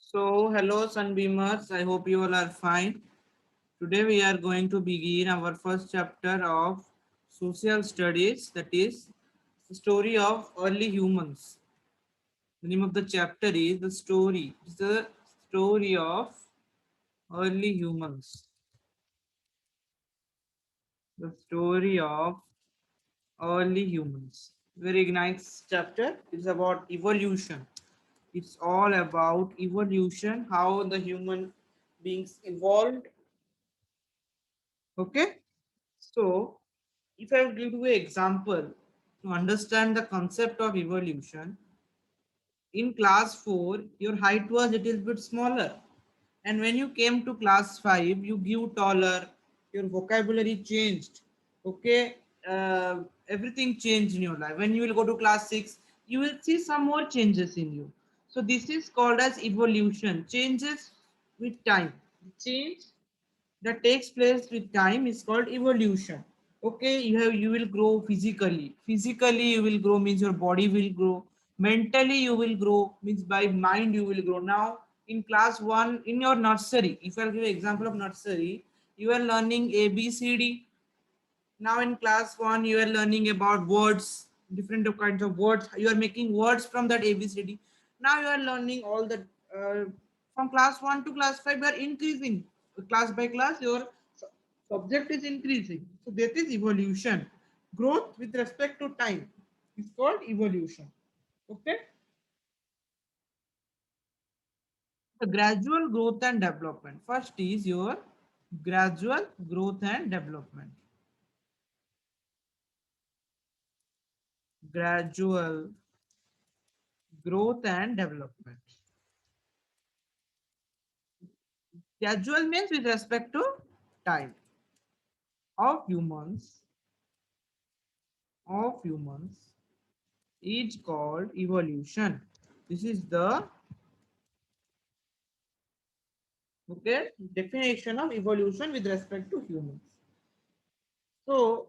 So, hello Sunbeamers, I hope you all are fine. Today we are going to begin our first chapter of social studies, that is the story of early humans. The name of the chapter is the story. It's the story of early humans. The story of early humans. Very nice chapter. It's about evolution. It's all about evolution, how the human beings evolved. Okay. So, if I give you an example to understand the concept of evolution, in class 4, your height was a little bit smaller. And when you came to class 5, you grew taller, your vocabulary changed. Okay, everything changed in your life. When you will go to class 6, you will see some more changes in you. So, this is called as evolution, changes with time. Change that takes place with time is called evolution. Okay, you will grow physically you will grow means your body will grow, mentally you will grow means by mind you will grow. Now in class 1 in your nursery, if I'll give you example of nursery, you are learning ABCD. Now in class 1 you are learning about words, different kinds of words, you are making words from that ABCD. Now you are learning all the uh, from class 1 to class 5 you are increasing class by class, your subject is increasing. So that is evolution. Growth with respect to time is called evolution. Okay. The gradual growth and development, first is your gradual growth and development. Gradual growth and development. Gradual means with respect to time of humans is called evolution. This is the okay definition of evolution with respect to humans. So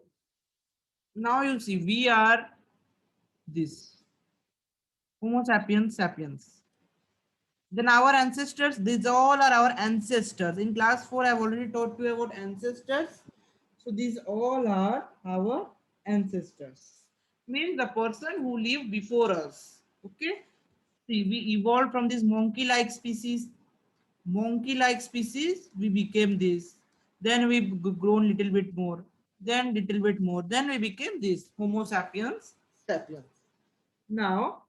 now you see we are this Homo sapiens sapiens. Then our ancestors, these all are our ancestors. In class 4, I've already taught you about ancestors. So these all are our ancestors. Means the person who lived before us. Okay. See, we evolved from this monkey-like species. Monkey-like species, we became this. Then we grown little bit more. Then little bit more. Then we became this Homo sapiens sapiens. Now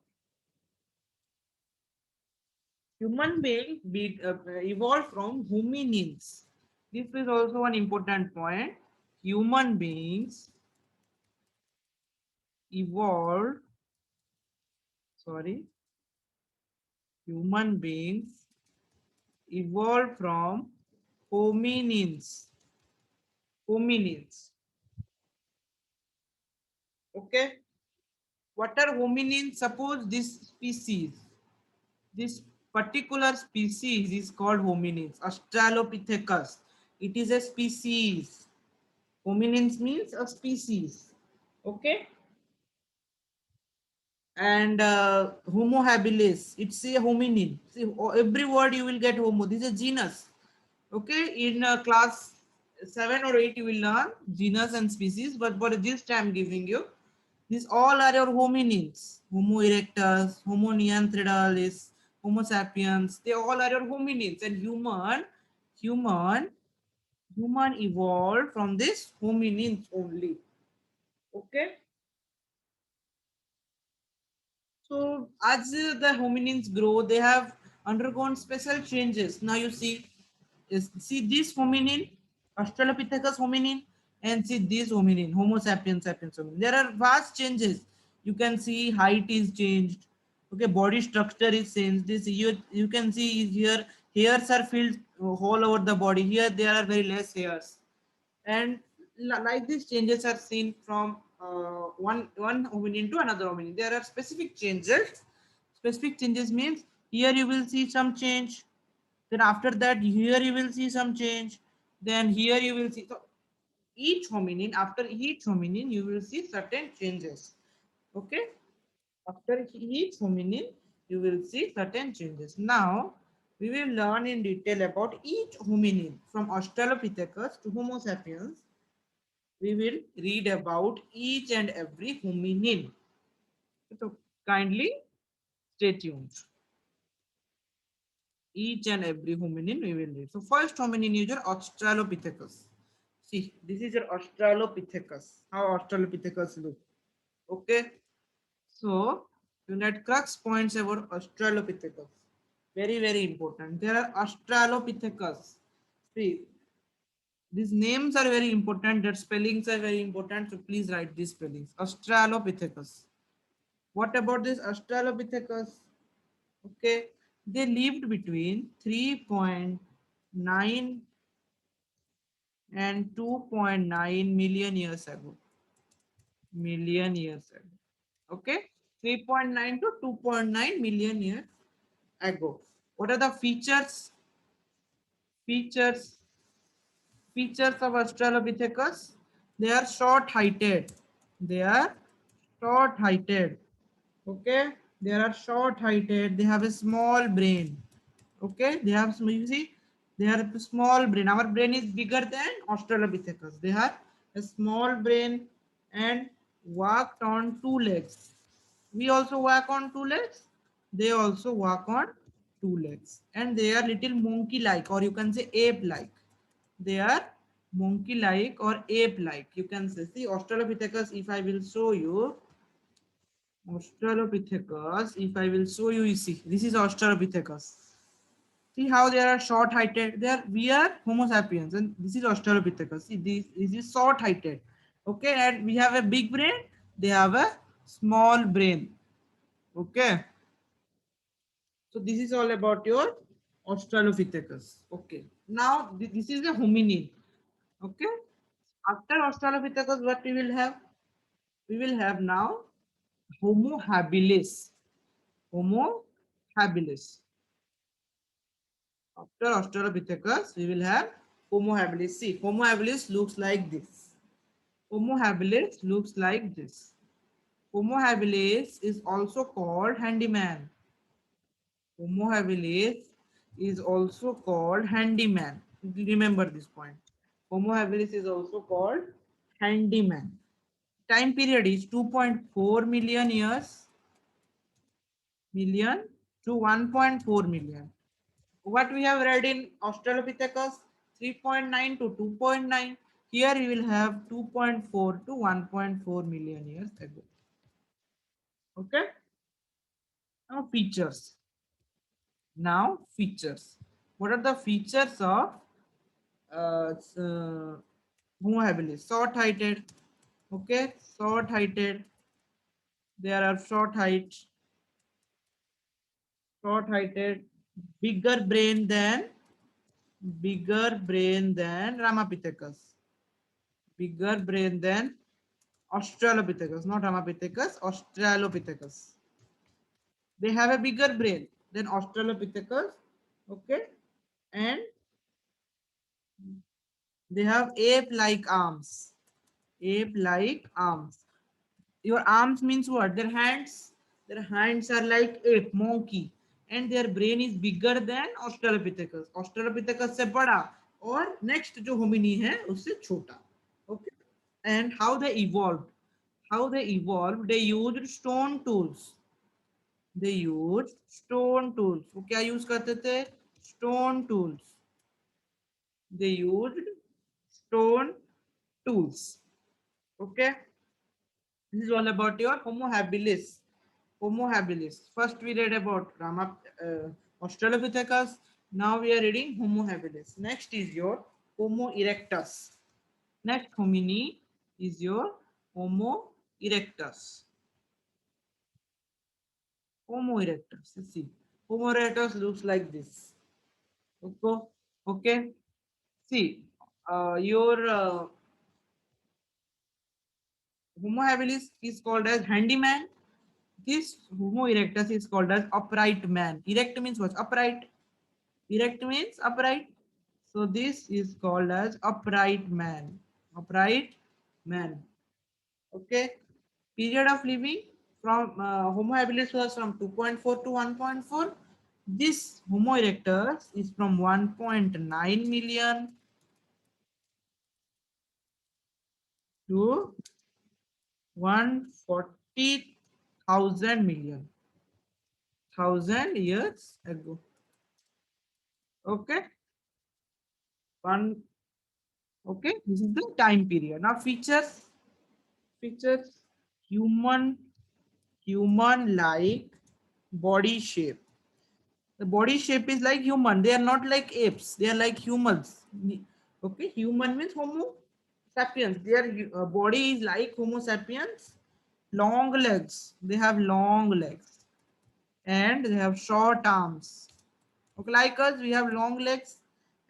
human beings evolved from hominins. This is also an important point. Human beings evolved, sorry, human beings evolved from hominins. Hominins. Okay. What are hominins? Suppose this particular species is called hominins, Australopithecus. It is a species. Hominins means a species. Okay. And Homo habilis, it's a hominin. See, every word you will get homo. This is a genus. Okay, in class 7 or 8 you will learn genus and species, but for this time giving you, these all are your hominins. Homo erectus, Homo neanderthalis, Homo sapiens. They all are your hominins, and human, human evolved from this hominins only. Okay. So as the hominins grow, they have undergone special changes. Now you see this hominin, Australopithecus hominin, and see this hominin, Homo sapiens sapiens hominin. There are vast changes. You can see height is changed. Okay, body structure is changed. This you can see here hairs are filled all over the body. Here there are very less hairs, and like these changes are seen from one hominin to another hominin. There are specific changes. Specific changes means here you will see some change, then after that here you will see some change, then here you will see. So each hominin, after each hominin you will see certain changes. Okay, after each hominin you will see certain changes. Now We will learn in detail about each hominin from Australopithecus to Homo sapiens. We will read about each and every hominin. So kindly stay tuned. Each and every hominin we will read. So first hominin is your Australopithecus. See, this is your Australopithecus. How Australopithecus look. Okay. So unit crux points about Australopithecus. Very, very important. There are Australopithecus. See, these names are very important. Their spellings are very important. So please write these spellings. Australopithecus. What about this Australopithecus? Okay, they lived between 3.9 and 2.9 million years ago. Million years ago. Okay, 3.9 to 2.9 million years ago. What are the features? Features Features of Australopithecus. They are short-heighted. They are short-heighted. Okay, they are short-heighted. They have a small brain. Okay, they have you see, they have a small brain. Our brain is bigger than Australopithecus. They have a small brain and walked on two legs. We also walk on two legs. They also walk on two legs, and they are little monkey-like, or you can say ape-like. They are monkey-like or ape-like. You can say, see Australopithecus. If I will show you Australopithecus, if I will show you, you see, this is Australopithecus. See how they are short heighted. We are Homo sapiens, and this is Australopithecus. See, this is short heighted. Okay, and we have a big brain. They have a small brain. Okay, so this is all about your Australopithecus. Okay, now this is a hominin. Okay, after Australopithecus, what we will have? We will have now Homo habilis. Homo habilis. After Australopithecus, we will have Homo habilis. See, Homo habilis looks like this. Homo habilis looks like this. Homo habilis is also called handyman. Homo habilis is also called handyman. Remember this point. Homo habilis is also called handyman. Time period is 2.4 million to 1.4 million. What we have read in Australopithecus 3.9 to 2.9. Here we will have 2.4 to 1.4 million years ago. Okay. Now features. Now features. What are the features of Homo habilis? Short-heighted. Okay, short-heighted. There are short-heighted, bigger brain than Ramapithecus. Bigger brain than Australopithecus, not Ramapithecus, Australopithecus. They have a bigger brain than Australopithecus, okay, and they have ape-like arms. Ape-like arms. Your arms means what? Their hands. Their hands are like ape, monkey, and their brain is bigger than Australopithecus. Australopithecus से बड़ा और next जो homini है उससे छोटा. Okay. And how they evolved? How they evolved? They used stone tools. They used stone tools. वो क्या use करते थे? Stone tools. They used stone tools. Okay. This is all about your Homo habilis. Homo habilis. First we read about Australopithecus. Now we are reading Homo habilis. Next is your Homo erectus. Next homini is your Homo erectus. Homo erectus. Let's see. Homo erectus looks like this. Okay. Okay. See, your Homo habilis is called as handyman. This Homo erectus is called as upright man. Erect means what? Upright. Erect means upright. So this is called as upright man. Upright man. Okay. Period of living from Homo habilis was from 2.4 to 1.4. This Homo erectus is from 1.9 million to 140,000 million thousand years ago. Okay, one. Okay, this is the time period. Now features human human like body shape. The body shape is like human. They are not like apes. They are like humans. Okay, human means Homo sapiens. Their body is like Homo sapiens. Long legs. They have long legs and they have short arms. Okay, like us, we have long legs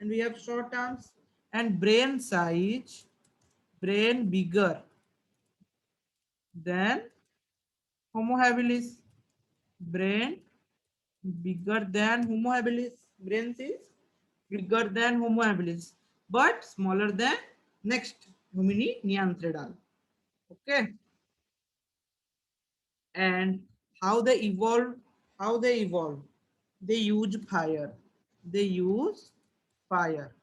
and we have short arms. And brain size, brain bigger than Homo habilis. Brain bigger than Homo habilis. Brain is bigger than Homo habilis, but smaller than next homini Neanderthal. Okay, and how they evolve? How they evolve? They use fire. They use fire.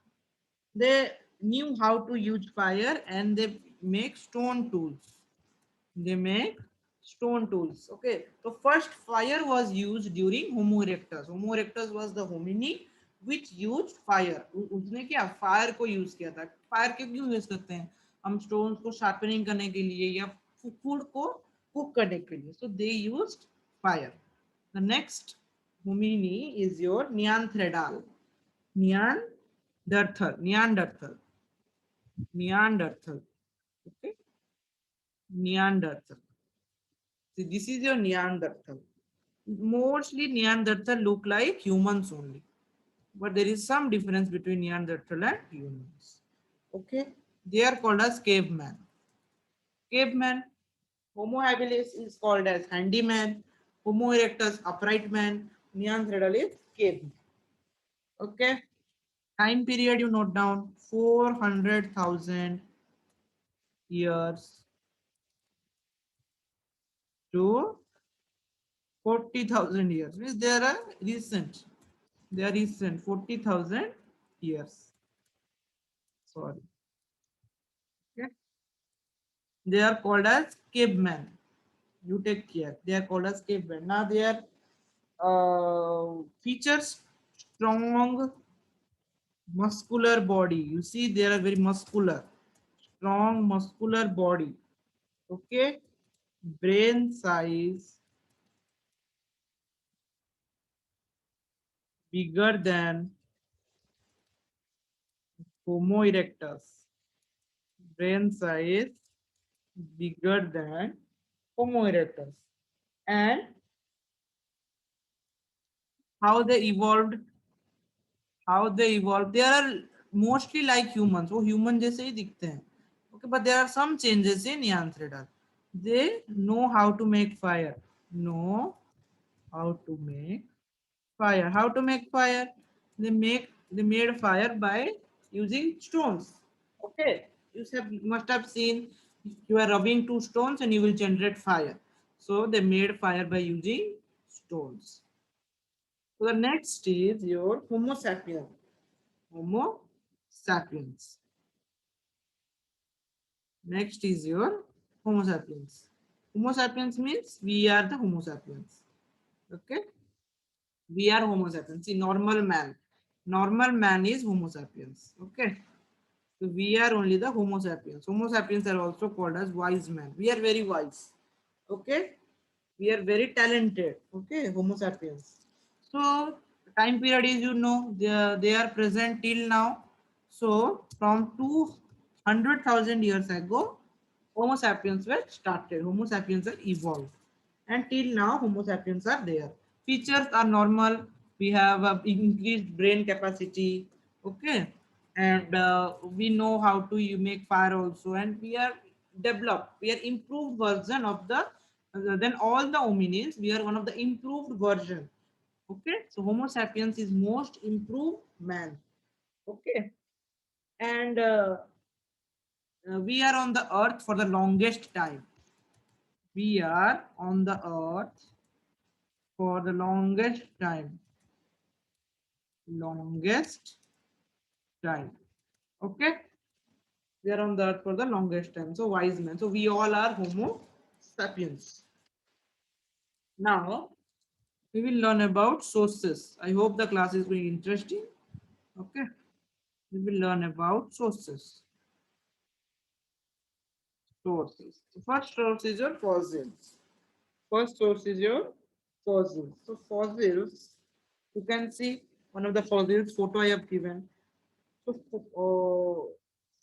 They knew how to use fire, and they make stone tools. They make stone tools. Okay, so first fire was used during Homo erectus. Homo erectus was the homini which used fire. उसने क्या fire को use किया था. Fire के क्यों use करते हैं हम स्टोन्स को शार्पनिंग करने के लिए या फूड को कुक करने के लिए. So they used fire. The next homini is your Neanderthal. Neanderthal. Neanderthal. Neanderthal. Okay, Neanderthal. See, this is your Neanderthal. Mostly Neanderthal look like humans only, but there is some difference between Neanderthal and humans. Okay, they are called as caveman. Caveman. Homo habilis is called as handyman. Homo erectus upright man. Neanderthal is caveman. Okay, time period you note down 400,000 years to 40,000 years. Means they are recent. They are recent 40,000 years. Sorry. Okay. They are called as cavemen. You take care. They are called as cavemen. Now their features: strong, muscular body. You see, they are very muscular. Strong, muscular body. Okay. Brain size bigger than Homo erectus. Brain size bigger than Homo erectus. And how they evolved, they are mostly like humans. वो human जैसे ही दिखते हैं. Okay, but there are some changes in Neanderthal. They know how to make fire. Know how to make fire. How to make fire? They made fire by using stones. Okay, must have seen, you are rubbing two stones and you will generate fire. So they made fire by using stones. So the next is your Homo sapiens. Homo sapiens. Next is your Homo sapiens. Homo sapiens means we are the Homo sapiens. Okay, we are Homo sapiens. See, normal man. Normal man is Homo sapiens. Okay, so we are only the Homo sapiens. Homo sapiens are also called as wise man. We are very wise. Okay, we are very talented. Okay, Homo sapiens. So time period is, they are present till now. So from 200,000 years ago, Homo sapiens were started. Homo sapiens are evolved, and till now Homo sapiens are there. Features are normal. We have increased brain capacity. Okay, and we know how to make fire also, and we are developed. We are improved version of the than all the hominins. We are one of the improved version. Okay, so Homo sapiens is most improved man. Okay, and we are on the earth for the longest time. We are on the earth for the longest time. longest time. Okay, we are on the earth for the longest time. So wise men. So we all are Homo sapiens. Now we will learn about sources. I hope the class is very interesting. Okay, we will learn about sources. Sources. The first source is your fossils. First source is your fossils. So fossils, you can see one of the fossils photo I have given. So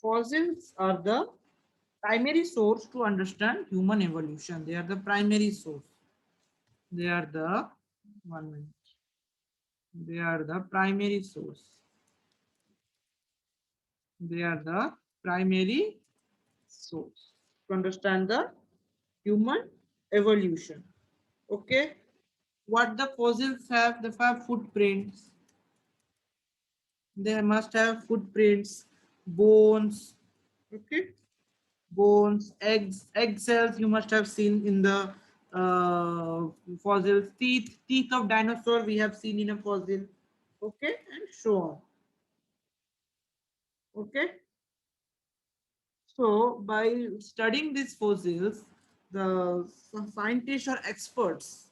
fossils are the primary source to understand human evolution. They are the primary source. They are the 1 minute. They are the primary source. They are the primary source to understand the human evolution. Okay. What the fossils have? They have footprints. They must have footprints, bones. Okay. Bones, egg cells you must have seen in the uh, fossils, teeth of dinosaur we have seen in a fossil, okay, and so on. Okay, so by studying these fossils, the scientists or experts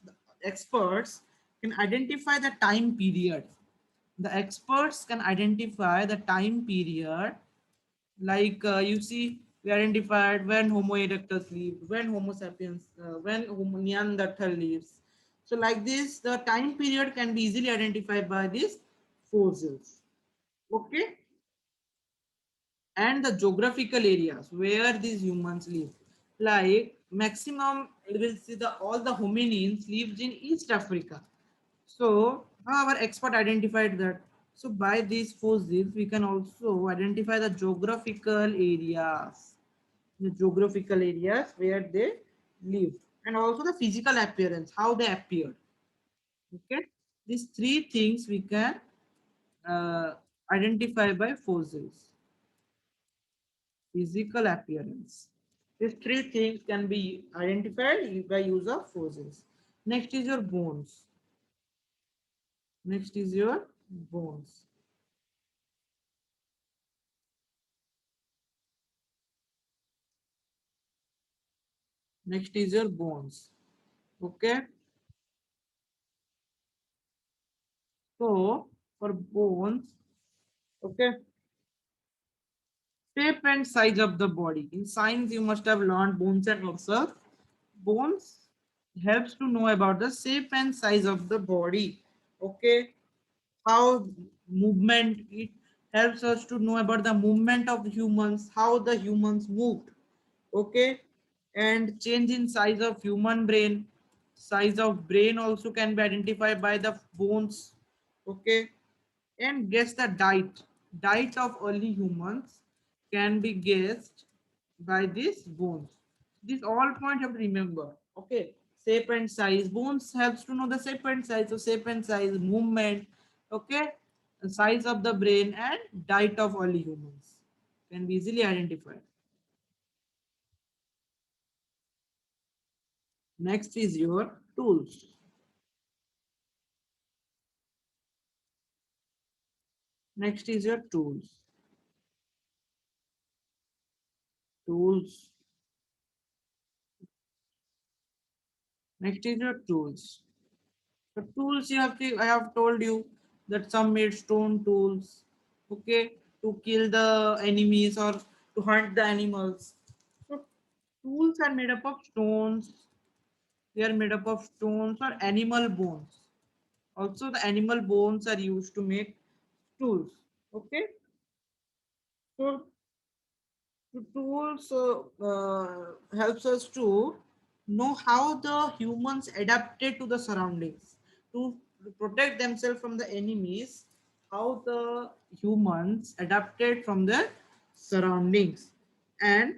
can identify the time period. The experts can identify the time period. Like you see, we identified when Homo erectus lived, when Homo sapiens, when Homo Neanderthal lives. So like this, the time period can be easily identified by these fossils. Okay, and the geographical areas where these humans live. Like maximum, we will see the all the hominins lived in East Africa. So our expert identified that. So by these fossils, we can also identify the geographical areas where they lived, and also the physical appearance, how they appeared. Okay, these three things we can uh, identify by fossils. Physical appearance. These three things can be identified by use of fossils. Next is your bones. Next is your bones. Next is your bones. Okay. So for bones, okay, shape and size of the body. In science, you must have learned bones and muscles. Bones helps to know about the shape and size of the body. Okay, how movement, it helps us to know about the movement of humans, how the humans moved. Okay, and change in size of human brain. Size of brain also can be identified by the bones. Okay, and guess the diet of early humans can be guessed by these bones. These all points have to remember. Okay, shape and size, bones helps to know the shape and size. So shape and size, movement, okay, the size of the brain, and diet of early humans can be easily identified. Next is your tools. Next is your tools. Tools. Next is your tools. The tools you have to, I have told you that some made stone tools, okay, to kill the enemies or to hunt the animals. So tools are made up of stones. They are made up of stones or animal bones. Also, the animal bones are used to make tools. Okay, so the tools helps us to know how the humans adapted to the surroundings to protect themselves from the enemies, how the humans adapted from the surroundings. And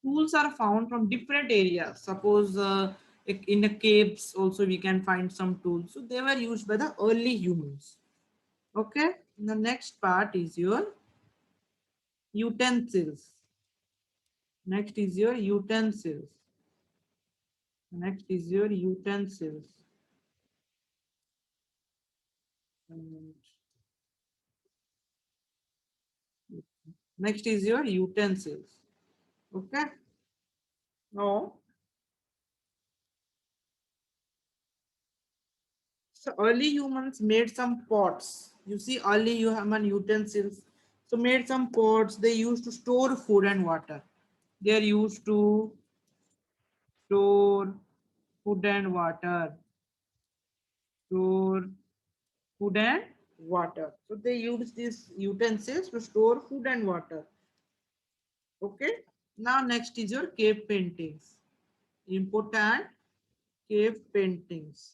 tools are found from different areas. Suppose in the caves also we can find some tools, so they were used by the early humans. Okay, the next part is your utensils. Next is your utensils. Next is your utensils. And next is your utensils. Okay. Now, so early humans made some pots. You see, early human utensils. So made some pots. They used to store food and water. They are used to store food and water. Store food and water. So they use these utensils to store food and water. Okay. Now next is your cave paintings. Important cave paintings.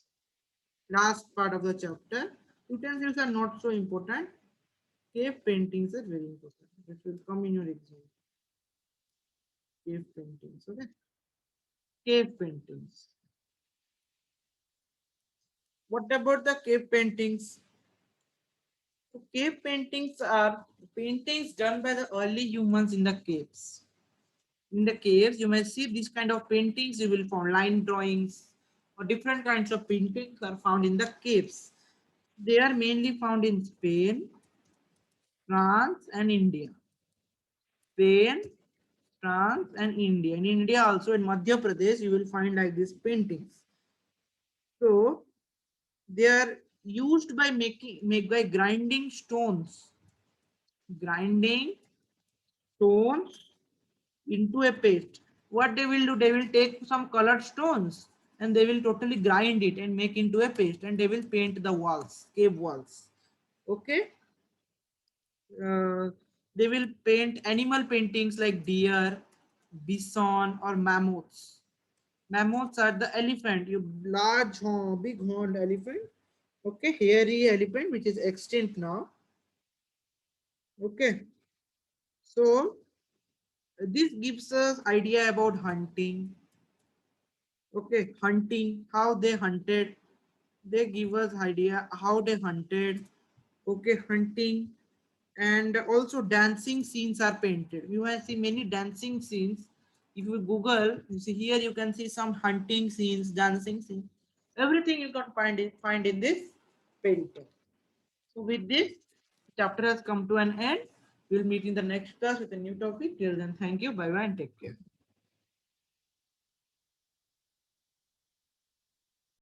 Last part of the chapter. Utensils are not so important. Cave paintings are very important. It will come in your exam. Cave paintings. Okay. Cave paintings. What about the cave paintings? So cave paintings are paintings done by the early humans in the caves. In the caves, you may see these kind of paintings. You will find line drawings or different kinds of paintings are found in the caves. They are mainly found in Spain, France, and India. Spain, France, and India. In India also in Madhya Pradesh, you will find like these paintings. So they are used by make by grinding grinding stones into a paste. What they will do, they will take some colored stones and they will totally grind it and make into a paste and they will paint the walls, cave walls. Okay. Uh, they will paint animal paintings like deer, bison, or mammoths. Mammoths are the elephant, you large, big horned elephant. Okay, hairy elephant which is extinct now. Okay, so this gives us idea about hunting. Okay, hunting, how they hunted. They give us idea how they hunted. Okay, hunting and also dancing scenes are painted. You might see many dancing scenes. If you Google, you see here you can see some hunting scenes, dancing scenes. Everything you can find in this painting. So with this, chapter has come to an end. We'll meet in the next class with a new topic. Till then, thank you. Bye bye and take care.